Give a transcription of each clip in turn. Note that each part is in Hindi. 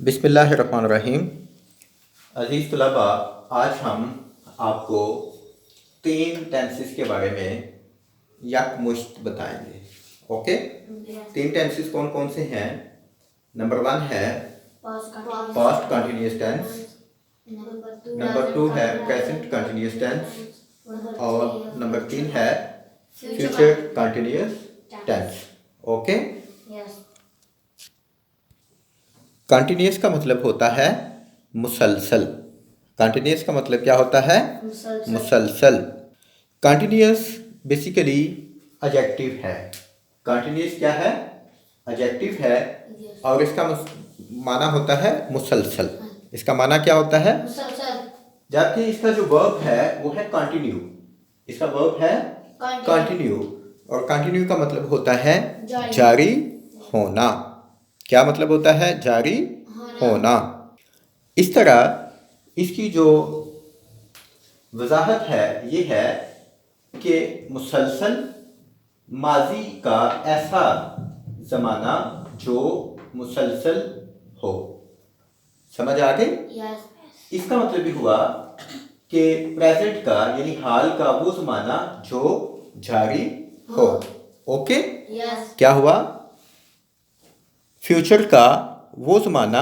बिस्मिल्लाहिर्रहमानिर्रहीम। अज़ीज़ तलबा, आज हम आपको 3 टेंसेस के बारे में यकमुश्त बताएंगे। ओके, 3 टेंसेस कौन कौन से हैं? नंबर 1 है पास्ट कंटिन्यूस टेंस, नंबर 2 है प्रेजेंट कंटिन्यूस टेंस और नंबर 3 है future continuous tense. Okay, continuous का मतलब होता है मुसलसल। कंटिन्यूस का मतलब क्या होता है? मुसलसल। कंटिन्यूस बेसिकली एडजेक्टिव है। कंटिन्यूस क्या है? एडजेक्टिव है और इसका माना होता है मुसलसल। इसका माना क्या होता है? जबकि इसका जो वर्ब है वो है कंटिन्यू। इसका वर्ब है कंटिन्यू और कंटिन्यू का मतलब होता है जारी होना। क्या मतलब होता है? जारी होना। इस तरह इसकी जो वजाहत है ये है कि मुसलसल माजी का ऐसा ज़माना जो मुसलसल हो। समझ आ गई? इसका मतलब भी हुआ कि प्रेजेंट का यानी हाल का वो ज़माना जो जारी हो। ओके, क्या हुआ? फ्यूचर का वो ज़माना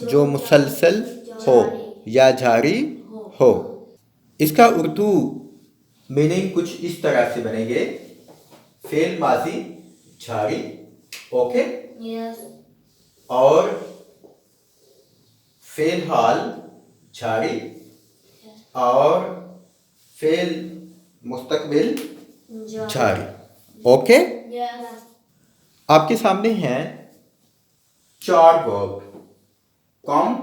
जो मुसलसल हो या जारी हो। इसका उर्दू मीनिंग कुछ इस तरह से बनेंगे, फेल माजी जारी, ओके, और फेल हाल जारी और फेल मुस्तकबिल जारी। ओके, आपके सामने हैं 4 वर्ब। कम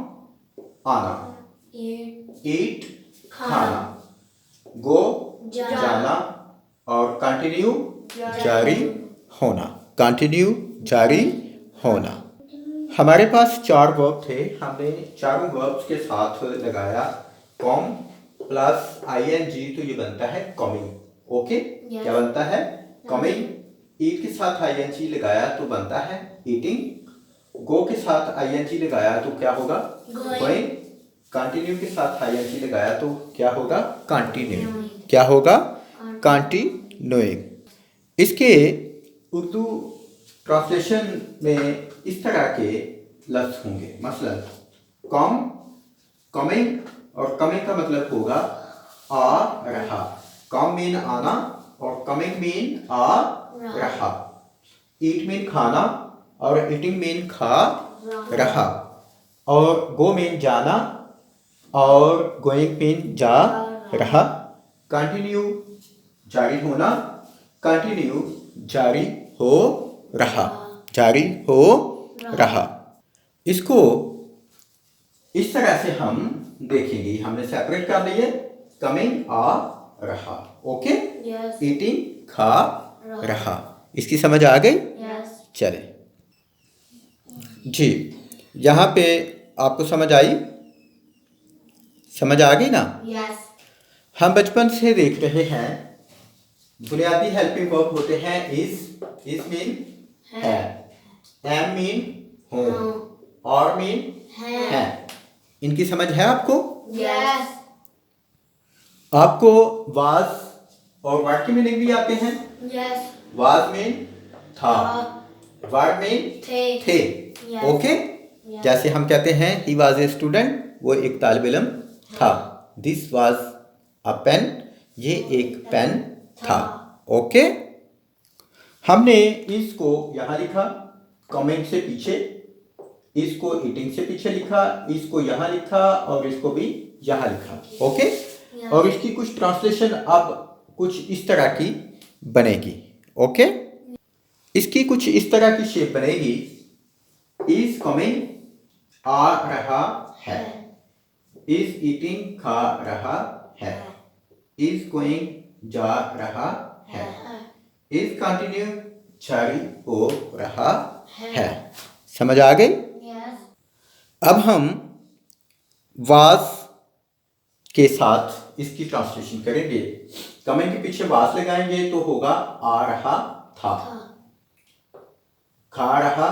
आना, ईट खाना, गो जाना और कंटिन्यू जारी होना। कंटिन्यू जारी होना। हमारे पास 4 वर्ब थे। हमने चारों वर्ब्स के साथ लगाया कॉम प्लस आईएनजी, तो ये बनता है कमिंग। ओके, क्या बनता है? कमिंग। ईट के साथ आईएनजी लगाया तो बनता है ईटिंग। गो के साथ आईएनजी लगाया तो क्या होगा? गोइंग। कंटिन्यू के साथ आईएनजी लगाया तो क्या होगा? कंटिन्यू। क्या होगा? कंटिन्यूइंग। इसके उर्दू ट्रांसलेशन में इस तरह के लफ्ज होंगे, मसलन कम, कमिंग, और कमिंग का मतलब होगा आ रहा। कम मीन आना और कमिंग मीन आ रहा। ईट मीन खाना और ईटिंग मीन खा रहा। और गो मीन जाना और गोइंग मीन जा रहा। कंटिन्यू जारी होना, कंटिन्यू जारी हो रहा, जारी हो रहा। इसको इस तरह से हम देखेंगे। हमने सेपरेट कर लिए, कमिंग आ रहा, ओके, ईटिंग खा रहा। इसकी समझ आ गई? चले जी, यहाँ पे आपको समझ आई? समझ आ गई ना? हम बचपन से देख रहे हैं बुनियादी हेल्पिंग वर्ब होते हैं इज मीन है, एम मीन हूँ और मीन है। इनकी समझ है आपको? आपको वाज और वर्ड की मीनिंग भी आते हैं? वाज मीन था, वर्ड मीन थे। ओके, जैसे हम कहते हैं ही वाज ए स्टूडेंट, वो एक तालिब इल्म था। दिस वाज अ पेन, ये एक पेन था। ओके, हमने इसको यहाँ लिखा कमिंग से पीछे, इसको ईटिंग से पीछे लिखा, इसको यहाँ लिखा और इसको भी यहाँ लिखा। ओके, और इसकी कुछ ट्रांसलेशन अब कुछ इस तरह की बनेगी। ओके, इसकी कुछ इस तरह की शेप बनेगी। इज कमिंग आ रहा है, इज ईटिंग खा रहा है, इज गोइंग जा रहा है, इज कंटिन्यू जारी हो रहा है। समझ आ गई? अब हम वाज के साथ इसकी ट्रांसलेशन करेंगे। कमिंग के पीछे वाज लगाएंगे तो होगा आ रहा था, खा रहा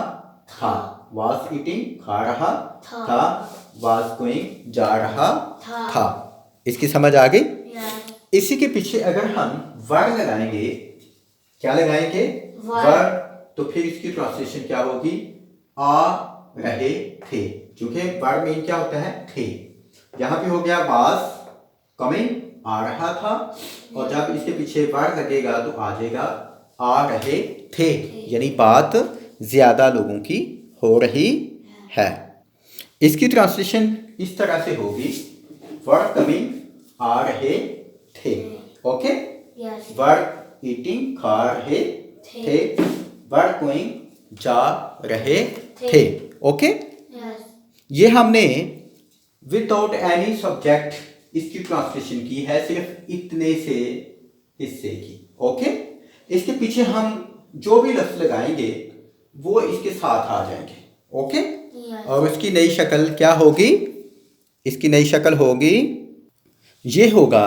था, was eating खा रहा था, was going जा रहा था। इसकी समझ आ गई? इसी के पीछे अगर हम वर लगाएंगे, क्या लगाएंगे? वर, तो फिर इसकी ट्रांसलेशन क्या होगी? आ रहे थे, क्योंकि वर मीन क्या होता है? थे। यहाँ पे हो गया was coming आ रहा था, और जब इसके पीछे वर लगेगा तो आ जाएगा आ रहे थे, यानी बात ज्यादा लोगों की हो रही है। इसकी ट्रांसलेशन इस तरह से होगी, वर कमिंग आ रहे थे, ओके? वर ईटिंग खा रहे थे, वर गोइंग जा रहे थे, ओके? ये हमने विदाउट एनी सब्जेक्ट इसकी ट्रांसलेशन की है, सिर्फ इतने से हिस्से की, ओके? इसके पीछे हम जो भी लफ्ज लगाएंगे वो इसके साथ आ जाएंगे, ओके? और उसकी नई शक्ल क्या होगी? इसकी नई शक्ल होगी, ये होगा,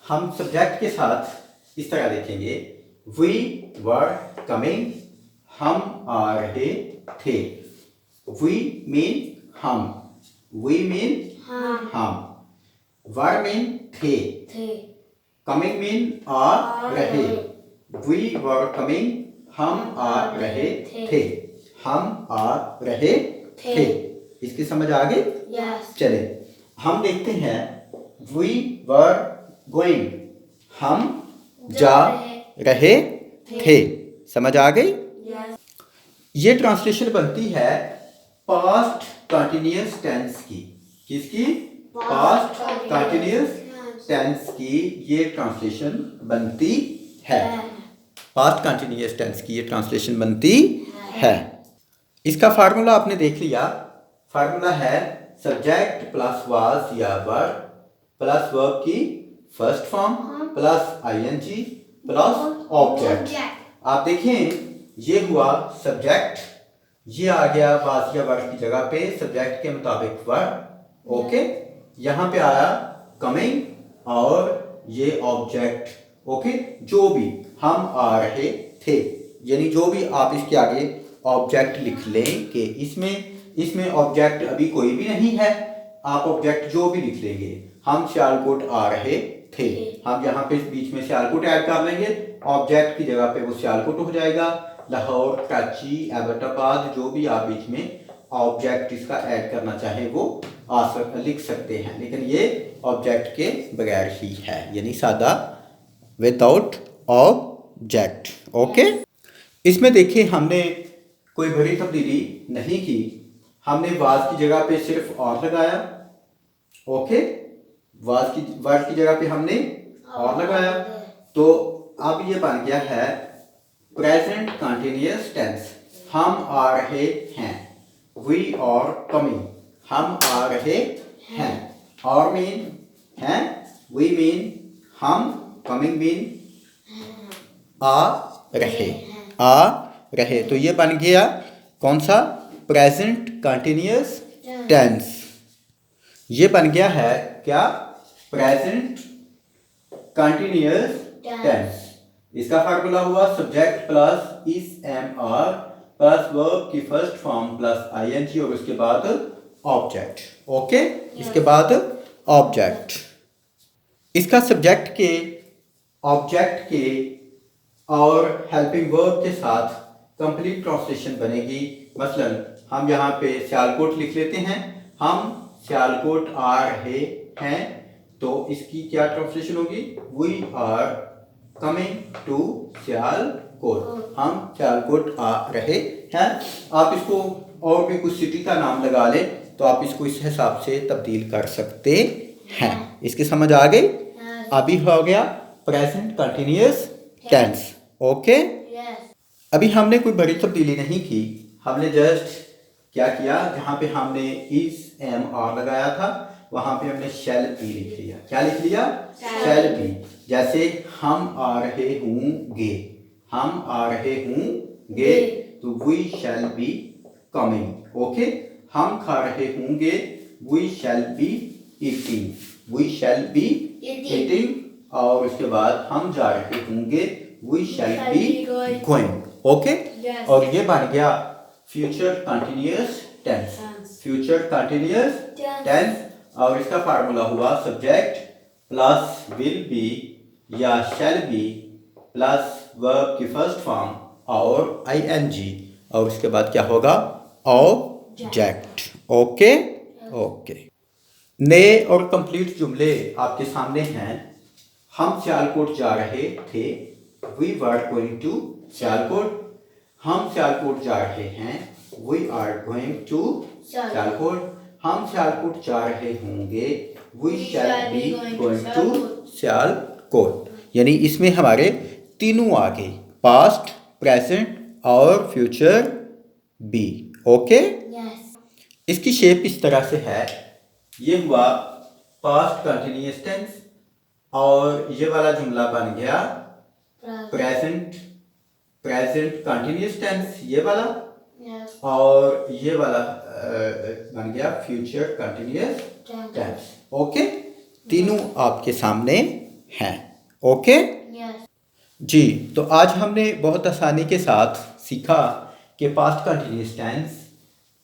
हम सब्जेक्ट के साथ इस तरह देखेंगे, वी वर कमिंग, हम आ रहे थे। वी मीन हम, वी मीन हम, वर मीन थे, कमिंग मीन आ रहे। वी वर कमिंग, हम आ रहे थे, हम आ रहे थे। इसकी समझ आ गई? चले हम देखते हैं, वी वर गोइंग, हम जा रहे थे। समझ आ गई? ये ट्रांसलेशन बनती है पास्ट कंटिन्यूअस टेंस की। किसकी? पास्ट कंटिन्यूअस टेंस की ये ट्रांसलेशन बनती है। पास्ट कंटिन्यूअस टेंस की ये ट्रांसलेशन बनती है। इसका फार्मूला आपने देख लिया। फार्मूला है सब्जेक्ट प्लस वाज या वर प्लस वर्ब की first form plus ING plus object. आप देखें, ये हुआ सब्जेक्ट, ये आ गया वाज या वर की जगह पे सब्जेक्ट के मुताबिक वर्ब, ओके? यहाँ पे आया कमिंग और ये ऑब्जेक्ट, ओके? जो भी हम आ रहे थे, यानी जो भी आप इसके आगे ऑब्जेक्ट लिख लें कि इसमें ऑब्जेक्ट अभी कोई भी नहीं है, आप ऑब्जेक्ट जो भी लिख लेंगे। हम सियालकोट आ रहे थे, हम यहाँ पे बीच में सियालकोट ऐड कर लेंगे, ऑब्जेक्ट की जगह पे वो सियालकोट हो जाएगा। लाहौर, कराची, एबटाबाद, जो भी आप बीच में ऑब्जेक्ट इसका ऐड करना चाहें वो लिख सकते हैं, लेकिन ये ऑब्जेक्ट के बगैर ही है, यानी सादा विदाउट ऑब्जेक्ट, ओके? इसमें देखिए हमने कोई बड़ी तब्दीली नहीं की, हमने वाज की जगह पे सिर्फ और लगाया, ओके? वाज की वर्ड की जगह पे हमने और लगाया, तो अब ये बन गया है प्रेजेंट कंटिन्यूअस टेंस। हम आ रहे हैं, वी आर कमिंग, हम आ रहे हैं। और मीन हैं, वी मीन हम, कमिंग मीन आ रहे। तो ये बन गया कौन सा? Present continuous tense. ये बन गया है क्या? Present continuous tense. इसका फार्मूला हुआ subject plus is am are plus verb की फर्स्ट फॉर्म प्लस आईएनजी और उसके बाद ऑब्जेक्ट, ओके? इसके बाद ऑब्जेक्ट। इसका सब्जेक्ट के, ऑब्जेक्ट के और हेल्पिंग वर्ब के साथ कंप्लीट ट्रांसलेशन बनेगी। मसलन हम यहाँ पे सियालकोट लिख लेते हैं, हम सियालकोट आ रहे हैं, तो इसकी क्या ट्रांसलेशन होगी? We are coming to Sialkot, हम सियालकोट आ रहे हैं। आप इसको और भी कुछ सिटी का नाम लगा लें तो आप इसको इस हिसाब से तब्दील कर सकते हैं। इसकी समझ आ गई? अभी हो गया प्रेजेंट कंटिन्यूअस टेंस, ओके? अभी हमने कोई बड़ी तब्दीली नहीं की, हमने जस्ट क्या किया, जहाँ पे हमने इस एम आर लगाया था वहां पे हमने शैल बी लिख लिया। क्या लिख लिया? Shall be. जैसे हम आ रहे होंगे, हम आ रहे होंगे, तो we shall be coming, okay? हम खा रहे होंगे, we shall be eating, we shall be eating. और उसके बाद हम जा रहे होंगे, we shall be going, okay? और ये बन गया future continuous tense, future continuous tense. और इसका फार्मूला हुआ सब्जेक्ट प्लस विल बी या शैल बी प्लस वर्ब की फर्स्ट फॉर्म और आईएनजी, और उसके बाद क्या होगा, ऑब्जेक्ट। Okay okay. नए और कंप्लीट जुमले आपके सामने हैं। हम सियालकोट जा रहे थे, we were going to Sialkot. हम सियालकोट जा रहे हैं, we are going to Sialkot. हम सियालकोट जा रहे होंगे, we shall be going to Sialkot. यानी इसमें हमारे तीनों आ गए, पास्ट, प्रेजेंट और फ्यूचर बी। ओके। इसकी शेप इस तरह से है, ये हुआ पास्ट कंटिन्यूअस टेंस और ये वाला जुमला बन गया प्रेजेंट कंटिन्यूअस टेंस, ये वाला, और ये वाला बन गया फ्यूचर कंटिन्यूअस टेंस। ओके, तीनों आपके सामने हैं। ओके जी। तो आज हमने बहुत आसानी के साथ सीखा कि past continuous tense,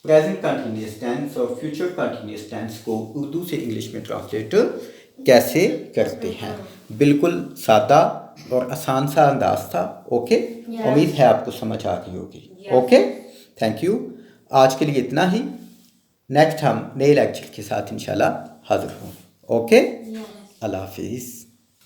present continuous tense और फ्यूचर कंटिन्यूअस टेंस को उर्दू से इंग्लिश में ट्रांसलेट कैसे करते हैं। बिल्कुल सादा और आसान सा अंदाज था। ओके, उम्मीद है आपको समझ आ गई होगी। Okay, thank you. आज के लिए इतना ही। नेक्स्ट हम नए लेक्चर के साथ इंशाल्लाह हाजिर होंगे। ओके, अल्लाह हाफिज़।